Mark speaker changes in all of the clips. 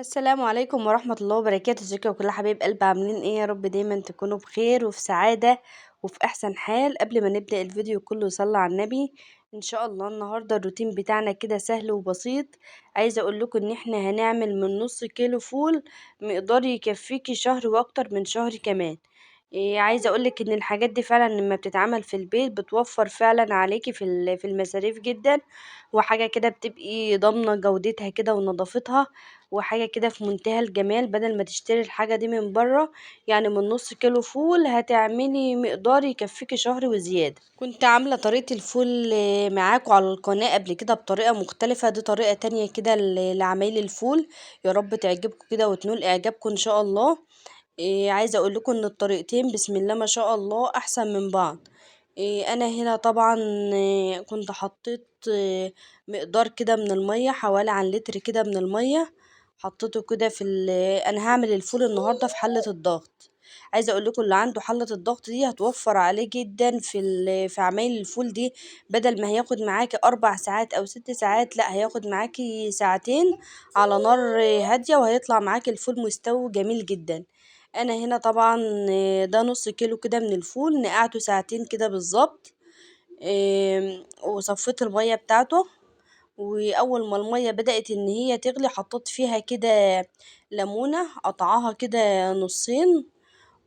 Speaker 1: السلام عليكم ورحمة الله وبركاته، ازيكم يا كل حبايب قلب؟ عاملين ايه؟ يا رب دايما تكونوا بخير وفي سعادة وفي احسن حال. قبل ما نبدأ الفيديو كله صلى على النبي. ان شاء الله النهاردة الروتين بتاعنا كده سهل وبسيط. عايزة اقول لكم ان احنا هنعمل من نص كيلو فول مقدار يكفيكي شهر واكتر من شهر كمان. عايزة اقولك ان الحاجات دي فعلا لما بتتعمل في البيت بتوفر فعلا عليكي في المصاريف جدا، وحاجة كده بتبقي ضامنة جودتها كده ونظافتها، وحاجة كده في منتهى الجمال بدل ما تشتري الحاجة دي من برا. يعني من نص كيلو فول هتعملي مقدار يكفيكي شهر وزيادة. كنت عاملة طريقة الفول معاكم على القناة قبل كده بطريقة مختلفة، دي طريقة تانية كده لعمايل الفول. يا رب تعجبكم كده وتنول اعجابكم ان شاء الله. عايزة اقول لكم ان الطريقتين بسم الله ما شاء الله احسن من بعض. انا هنا طبعا كنت حطيت مقدار كده من المية، حوالي عن لتر كده من المية. حطيته كده انا هعمل الفول النهارده في حلة الضغط. عايزه اقول لكم اللي عنده حلة الضغط دي هتوفر عليه جدا في عمايل الفول دي. بدل ما هياخد معاكي 4 ساعات او 6 ساعات، لا هياخد معاكي ساعتين على نار هادية، وهيطلع معاكي الفول مستوي جميل جدا. انا هنا طبعا ده نص كيلو كده من الفول نقعته ساعتين كده بالظبط. وصفيت المية بتاعته. واول ما المية بدأت ان هي تغلي حطيت فيها كده ليمونة قطعها كده نصين،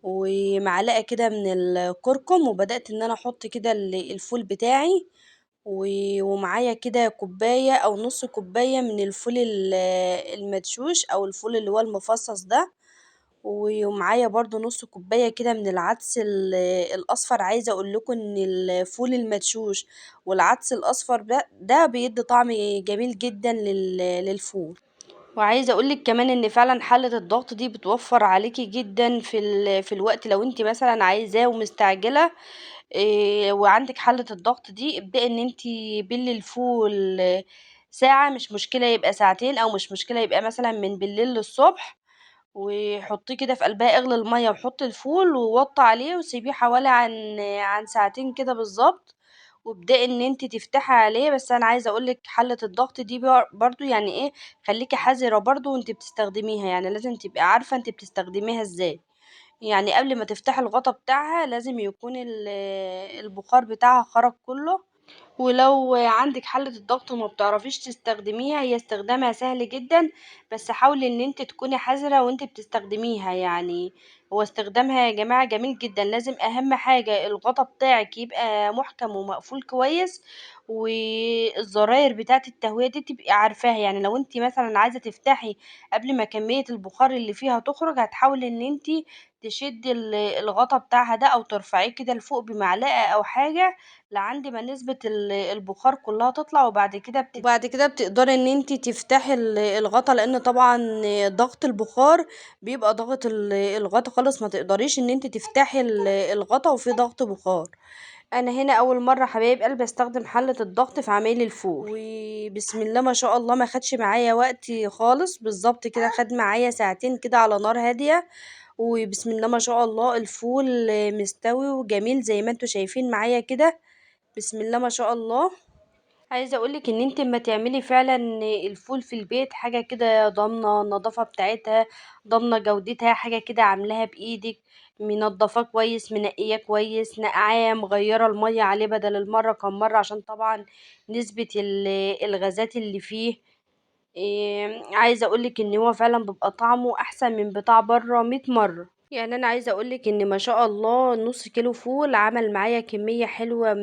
Speaker 1: ومعلقة كده من الكركم، وبدأت ان انا احط كده الفول بتاعي. ومعايا كده كوباية او نص كوباية من الفول المدشوش او الفول اللي هو المفصص ده. ومعايا برضو نص كوباية كده من العدس الأصفر. عايزة أقول لكم إن الفول المدشوش والعدس الأصفر ده بيدي طعم جميل جدا للفول. وعايزه اقولك كمان ان فعلا حله الضغط دي بتوفر عليكي جدا في الوقت. لو انت مثلا عايزاه ومستعجله وعندك حله الضغط دي، ابدأي ان انت بلي الفول ساعه مش مشكله، يبقى ساعتين او مش مشكله يبقى مثلا من بالليل للصبح. وحطيه كده في قلبها، اغلي الميه وحطي الفول ووطي عليه وسيبيه حوالي عن ساعتين كده بالظبط. وابدأي ان انت تفتحي عليه. بس انا عايزه اقولك حله الضغط دي برضو يعني ايه، خليكي حذرة برضو وانت بتستخدميها، يعني لازم تبقي عارفة انت بتستخدميها ازاي. يعني قبل ما تفتحي الغطا بتاعها لازم يكون البخار بتاعها خرج كله. ولو عندك حلة الضغط وما بتعرفيش تستخدميها، هي استخدامها سهل جدا، بس حاولي ان انت تكوني حذرة وانت بتستخدميها يعني. هو استخدامها يا جماعة جميل جدا. لازم اهم حاجة الغطا بتاعك يبقى محكم ومقفول كويس، والزراير بتاعة التهوية دي تبقي عارفاها. يعني لو انت مثلا عايزة تفتحي قبل ما كمية البخار اللي فيها تخرج، هتحاولي ان انت تشدي الغطا بتاعها ده او ترفعيه كده لفوق بمعلقة او حاجة لعند ما نسبة البخار كلها تطلع. وبعد كده بتقدري ان انتي تفتحي الغطا، لان طبعا ضغط البخار بيبقى ضغط الغطا خالص، ما تقدريش ان انتي تفتحي الغطا وفي ضغط بخار. انا هنا اول مره حبايب قلبي استخدم حله الضغط في عمايل الفول، وبسم الله ما شاء الله ما خدش معايا وقت خالص، بالظبط كده خد معايا ساعتين كده على نار هاديه. وبسم الله ما شاء الله الفول مستوي وجميل زي ما انتوا شايفين معايا كده. بسم الله ما شاء الله. عايزه اقولك ان انت اما تعملي فعلا الفول في البيت حاجه كده ضامنه النظافه بتاعتها، ضامنه جودتها، حاجه كده عاملاها بايدك، منضفاه كويس منقيه كويس نقعاه مغيره الميه عليه بدل المره كم مره، عشان طبعا نسبه الغازات اللي فيه. عايزه اقولك ان هو فعلا بيبقى طعمه احسن من بتاع بره 100 مره. يعني انا عايزه اقولك ان ما شاء الله نص كيلو فول عمل معايا كميه حلوه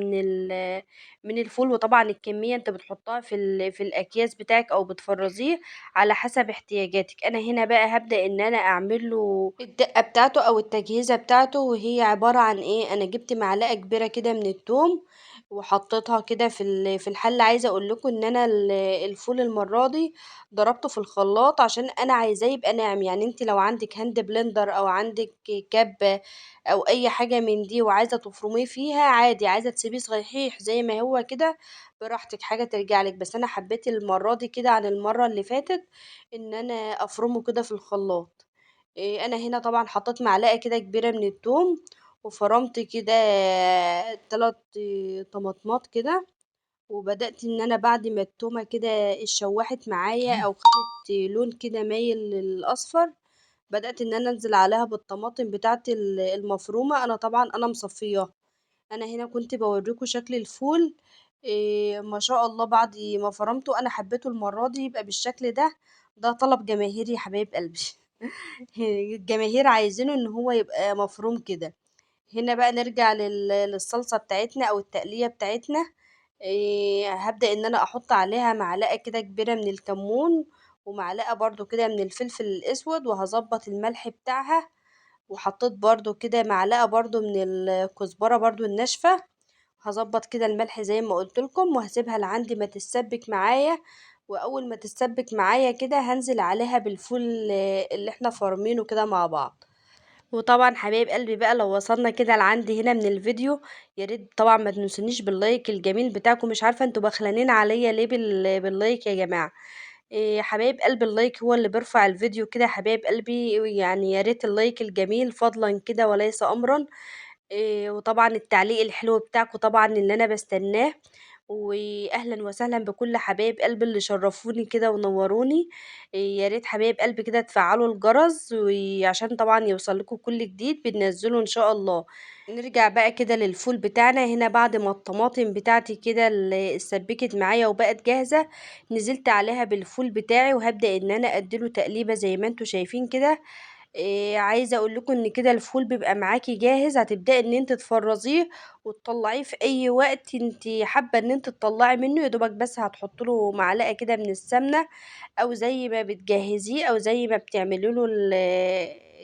Speaker 1: من الفول. وطبعا الكميه انت بتحطها في الاكياس بتاعك او بتفرزيه على حسب احتياجاتك. انا هنا بقى هبدا ان انا اعمل له الدقه بتاعته او التجهيزه بتاعته، وهي عباره عن ايه. انا جبت معلقه كبيره كده من الثوم وحطيتها كده في الحله. عايزه اقول لكم ان انا الفول المره دي ضربته في الخلاط عشان انا عايزاه يبقى ناعم. يعني انت لو عندك هاند بلندر او عندك كب او اي حاجه من دي وعايزه تفرميه فيها عادي، عايزه تسيبيه صحيح زي ما هو كده براحتك، حاجه ترجعلك. بس انا حبيت المره دي كده عن المره اللي فاتت ان انا افرمه كده في الخلاط. انا هنا طبعا حطيت معلقه كده كبيره من الثوم، وفرمت كده 3 طماطمات كده، وبدأت ان انا بعد ما التومة كده اتشوحت معايا او خدت لون كده مايل للاصفر، بدأت ان انا انزل عليها بالطماطم بتاعت المفرومة. انا طبعا انا مصفياها. انا هنا كنت بوريكم شكل الفول. إيه ما شاء الله، بعد ما فرمته انا حبيته المرة دي يبقى بالشكل ده. ده طلب جماهيري يا حبايب قلبي. الجماهير عايزينه ان هو يبقى مفروم كده. هنا بقى نرجع للصلصة بتاعتنا او التقلية بتاعتنا. هبدأ ان انا احط عليها معلقة كده كبيرة من الكمون، ومعلقة برضو كده من الفلفل الاسود، وهظبط الملح بتاعها. وحطيت برضو كده معلقة برضو من الكزبرة برضو الناشفة. هظبط كده الملح زي ما قلت لكم، وهسيبها لعندي ما تتسبك معايا. واول ما تتسبك معايا كده هنزل عليها بالفول اللي احنا فارمينه كده مع بعض. وطبعا حبايب قلبي بقى، لو وصلنا كده لعندي هنا من الفيديو، يا ريت طبعا ما تنسونيش باللايك الجميل بتاعكم. مش عارفه انتوا بخلانين عليا ليه باللايك يا جماعه. إيه حبايب قلبي، اللايك هو اللي بيرفع الفيديو كده حبايب قلبي. يعني يا ريت اللايك الجميل فضلا كده وليس امرا. وطبعا التعليق الحلو بتاعكم طبعا اللي انا بستناه. واهلا وسهلا بكل حبايب قلبي اللي شرفوني كده ونوروني. يا ريت حبايب قلبي كده تفعلوا الجرس وعشان طبعا يوصل لكم كل جديد بننزله ان شاء الله. نرجع بقى كده للفول بتاعنا. هنا بعد ما الطماطم بتاعتي كده اللي اتسبكت معايا وبقت جاهزة، نزلت عليها بالفول بتاعي وهبدأ ان انا اديله تقليبة زي ما انتوا شايفين كده. عايزه اقول لكم ان كده الفول بيبقى معاكي جاهز، هتبداي ان انت تفرزيه وتطلعيه في اي وقت انت حابه ان انت تطلعي منه. يا دوبك بس هتحط له معلقه كده من السمنه، او زي ما بتجهزيه او زي ما بتعملي له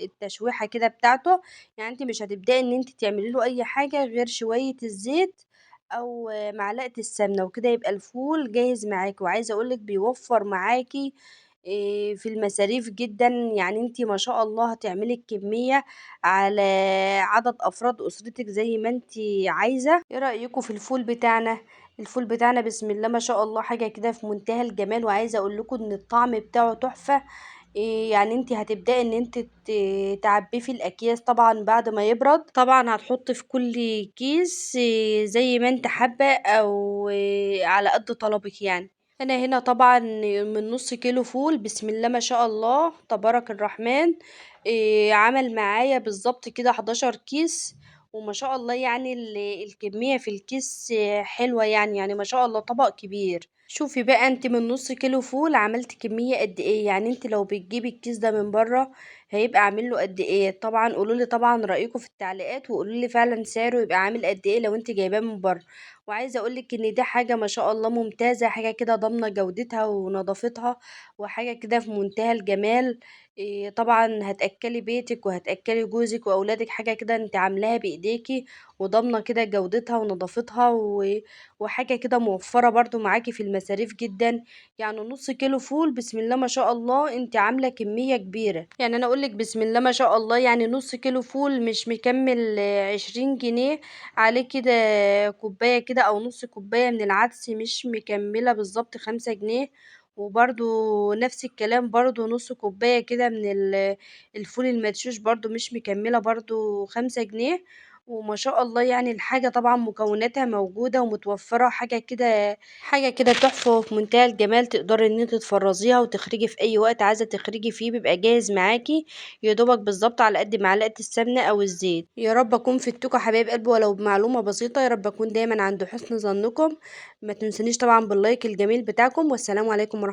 Speaker 1: التشويحه كده بتاعته. يعني انت مش هتبداي ان انت تعملي له اي حاجه غير شويه الزيت او معلقه السمنه، وكده يبقى الفول جاهز معاكي. وعايزه اقولك بيوفر معاكي في المصاريف جدا. يعني انتي ما شاء الله هتعملي الكمية على عدد افراد اسرتك زي ما انتي عايزة. ايه رأيكم في الفول بتاعنا؟ الفول بتاعنا بسم الله ما شاء الله حاجة كده في منتهى الجمال. وعايزة اقول لكم ان الطعم بتاعه تحفة. يعني انتي هتبدأي ان انت تعبيه في الاكياس طبعا بعد ما يبرد. طبعا هتحطي في كل كيس زي ما انت حابة، او على قد طلبك يعني. انا هنا طبعا من نص كيلو فول بسم الله ما شاء الله تبارك الرحمن. عمل معايا بالظبط كده 11 كيس. وما شاء الله يعني الكمية في الكيس حلوة يعني ما شاء الله طبق كبير. شوفي بقى انت من نص كيلو فول عملت كمية قد ايه. يعني انت لو بتجيبي الكيس ده من بره هيبقى عامل له قد ايه. طبعا قولوا لي طبعا رأيكم في التعليقات، وقولوا لي فعلا سعره يبقى عامل قد ايه لو انت جايباه من بره. وعايزه اقولك ان دي حاجه ما شاء الله ممتازه، حاجه كده ضامنه جودتها ونظافتها، وحاجه كده في منتهى الجمال. طبعا هتاكلي بيتك وهتاكلي جوزك واولادك، حاجه كده انت عاملاها بايديكي وضامنه كده جودتها ونظافتها وحاجه كده موفره برضو معاكي في المصاريف جدا. يعني نص كيلو فول بسم الله ما شاء الله انت عامله كميه كبيره. يعني انا اقولك بسم الله ما شاء الله، يعني نص كيلو فول مش مكمل 20 جنيه. عليه كده كوباية كده أو نص كوباية من العدس مش مكملة بالظبط 5 جنيه. وبرضو نفس الكلام، برضو نص كوباية كده من الفول المدشوش برضو مش مكملة برضو 5 جنيه. وما شاء الله يعني الحاجة طبعا مكوناتها موجودة ومتوفرة، حاجة كده حاجة كده تحفة وفي منتهى الجمال. تقدري ان انت تفرزيها وتخرجي في اي وقت عايزة تخرجي فيه، بيبقى جاهز معاكي يا دوبك بالظبط على قد معلقة السمنة او الزيت. يا رب اكون فدتكم حبايب قلبي ولو بمعلومة بسيطة. يا رب اكون دايما عند حسن ظنكم. ما تنسونيش طبعا باللايك الجميل بتاعكم. والسلام عليكم ورحمة